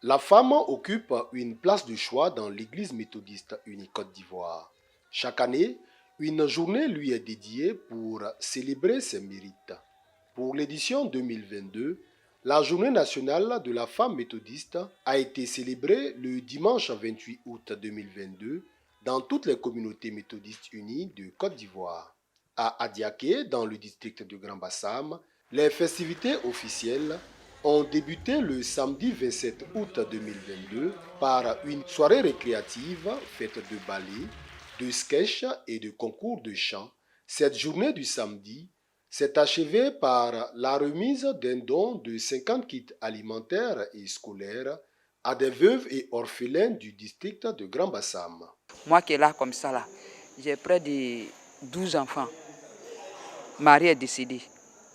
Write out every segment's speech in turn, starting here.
La femme occupe une place de choix dans l'Église méthodiste unie Côte d'Ivoire. Chaque année, une journée lui est dédiée pour célébrer ses mérites. Pour l'édition 2022, la journée nationale de la femme méthodiste a été célébrée le dimanche 28 août 2022 dans toutes les communautés méthodistes unies de Côte d'Ivoire. À Adiaké, dans le district de Grand Bassam, les festivités officielles ont débuté le samedi 27 août 2022 par une soirée récréative faite de ballets, de sketchs et de concours de chant. Cette journée du samedi s'est achevée par la remise d'un don de 50 kits alimentaires et scolaires à des veuves et orphelins du district de Grand Bassam. Moi qui est là comme ça, là, j'ai près de 12 enfants. Marie est décédée.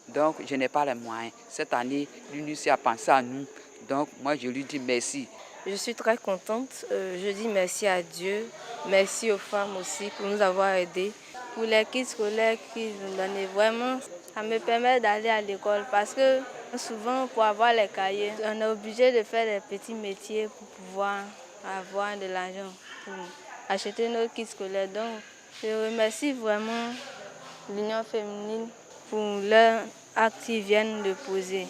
Donc, je n'ai pas les moyens. Cette année, l'UNICEF a pensé à nous. Donc, moi, je lui dis merci. Je suis très contente. Je dis merci à Dieu. Merci aux femmes aussi pour nous avoir aidés. Pour les kits scolaires qu'ils nous donnaient, vraiment, ça me permet d'aller à l'école parce que souvent, pour avoir les cahiers, on est obligé de faire des petits métiers pour pouvoir avoir de l'argent pour acheter nos kits scolaires. Donc, je remercie vraiment l'Union féminine pour leur acte qu'ils viennent de poser.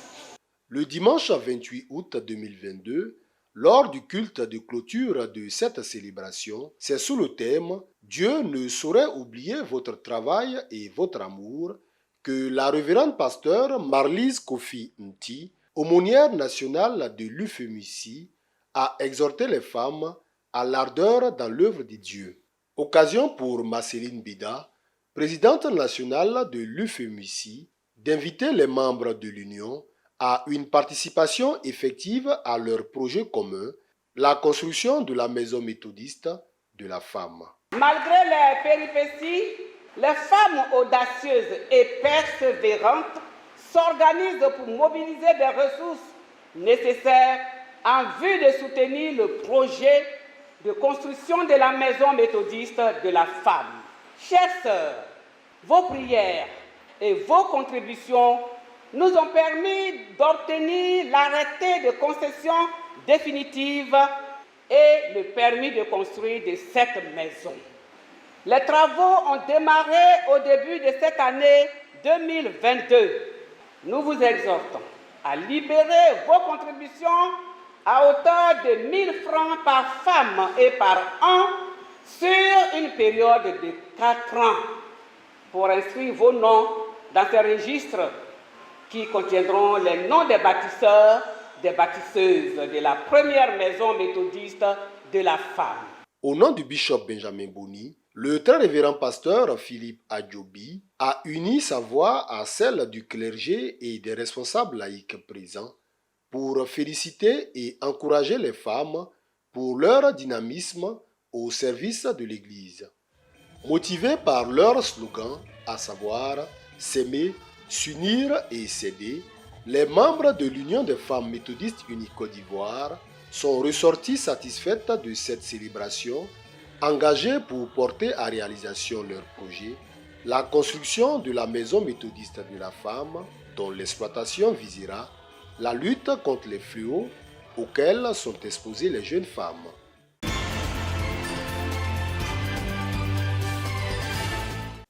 Le dimanche 28 août 2022, lors du culte de clôture de cette célébration, c'est sous le thème « Dieu ne saurait oublier votre travail et votre amour » que la révérende pasteur Marlise Kofi Nti, aumônière nationale de l'UFEMICI, a exhorté les femmes à l'ardeur dans l'œuvre de Dieu. Occasion pour Marceline Bida, présidente nationale de l'UFEMICI, d'inviter les membres de l'Union à une participation effective à leur projet commun, la construction de la maison méthodiste de la femme. Malgré les péripéties, les femmes audacieuses et persévérantes s'organisent pour mobiliser des ressources nécessaires en vue de soutenir le projet de construction de la maison méthodiste de la femme. Chères sœurs, vos prières et vos contributions nous ont permis d'obtenir l'arrêté de concession définitive et le permis de construire de cette maison. Les travaux ont démarré au début de cette année 2022. Nous vous exhortons à libérer vos contributions à hauteur de 1 000 francs par femme et par an sur une période de 4 ans pour inscrire vos noms dans ces registres qui contiendront les noms des bâtisseurs, des bâtisseuses de la première maison méthodiste de la femme. Au nom du bishop Benjamin Boni, le très révérend pasteur Philippe Adjobi a uni sa voix à celle du clergé et des responsables laïcs présents pour féliciter et encourager les femmes pour leur dynamisme au service de l'Église. Motivés par leur slogan, à savoir « s'aimer, s'unir et s'aider », les membres de l'Union des femmes méthodistes unies Côte d'Ivoire sont ressortis satisfaites de cette célébration, engagés pour porter à réalisation leur projet, la construction de la maison méthodiste de la femme, dont l'exploitation visera la lutte contre les fléaux auxquels sont exposées les jeunes femmes.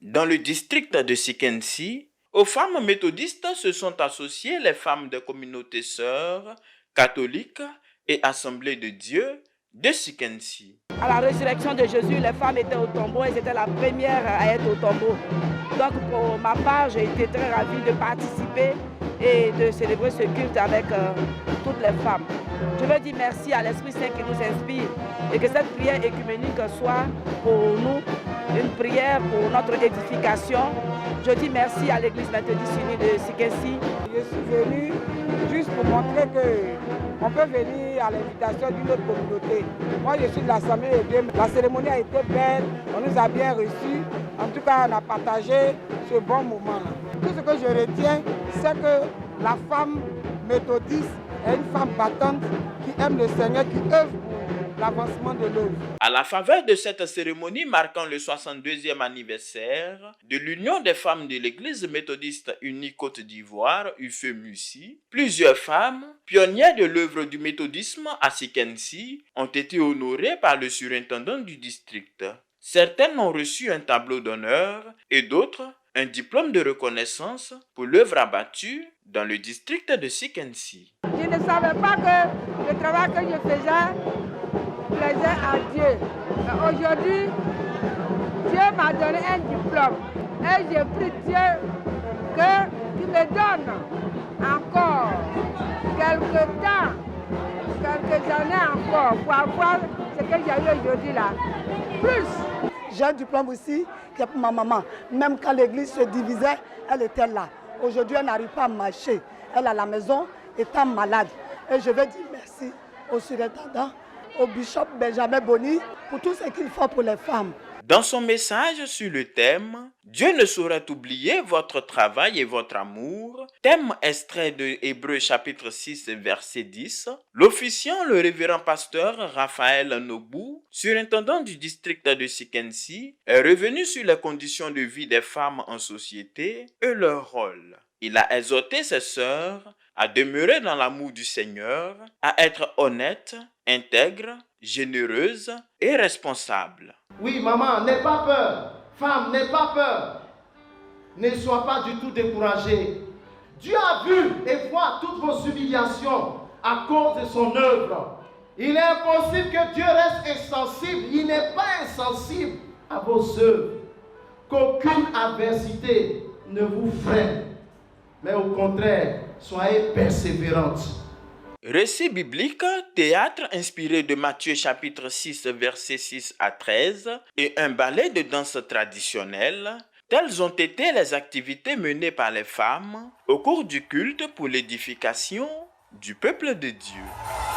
Dans le district de Sikensi, aux femmes méthodistes se sont associées les femmes des communautés sœurs, catholiques et assemblées de Dieu de Sikensi. À la résurrection de Jésus, les femmes étaient au tombeau, elles étaient la première à être au tombeau. Donc pour ma part, j'ai été très ravie de participer et de célébrer ce culte avec toutes les femmes. Je veux dire merci à l'Esprit Saint qui nous inspire et que cette prière écuménique soit pour nous une prière pour notre édification. Je dis merci à l'Église méthodiste unie de Sikensi. Je suis venu juste pour montrer qu'on peut venir à l'invitation d'une autre communauté. Moi, je suis de l'Assemblée de Dieu. La cérémonie a été belle, on nous a bien reçus. En tout cas, on a partagé ce bon moment. Tout ce que je retiens, c'est que la femme méthodiste est une femme battante qui aime le Seigneur, qui œuvre l'avancement de l'œuvre. À la faveur de cette cérémonie marquant le 62e anniversaire de l'Union des femmes de l'Église méthodiste unie Côte d'Ivoire, UFEMUSI, plusieurs femmes, pionnières de l'œuvre du méthodisme à Sikensi, ont été honorées par le surintendant du district. Certaines ont reçu un tableau d'honneur et d'autres un diplôme de reconnaissance pour l'œuvre abattue dans le district de Sikensi. Je ne savais pas que le travail que je faisais plaisait à Dieu. Aujourd'hui, Dieu m'a donné un diplôme et j'ai pris Dieu qu'il me donne encore quelques temps, quelques années encore pour avoir ce que j'ai eu aujourd'hui là. Plus. J'ai un diplôme aussi qui est pour ma maman. Même quand l'église se divisait, elle était là. Aujourd'hui, elle n'arrive pas à marcher. Elle est à la maison étant malade. Et je veux dire merci au surintendant, au bishop Benjamin Boni pour tout ce qu'il fait pour les femmes. Dans son message sur le thème « Dieu ne saurait oublier votre travail et votre amour », thème extrait de Hébreux chapitre 6 verset 10, l'officiant le révérend pasteur Raphaël Nobou, surintendant du district de Sikensi, est revenu sur les conditions de vie des femmes en société et leur rôle. Il a exhorté ses sœurs à demeurer dans l'amour du Seigneur, à être honnêtes, intègres, généreuses et responsables. Oui, maman, n'aie pas peur. Femme, n'aie pas peur. Ne sois pas du tout découragée. Dieu a vu et voit toutes vos humiliations à cause de son œuvre. Il est impossible que Dieu reste insensible. Il n'est pas insensible à vos œuvres. Qu'aucune adversité ne vous freine. Mais au contraire, soyez persévérantes. Récit biblique, théâtre inspiré de Matthieu chapitre 6 versets 6 à 13 et un ballet de danse traditionnelle, telles ont été les activités menées par les femmes au cours du culte pour l'édification du peuple de Dieu.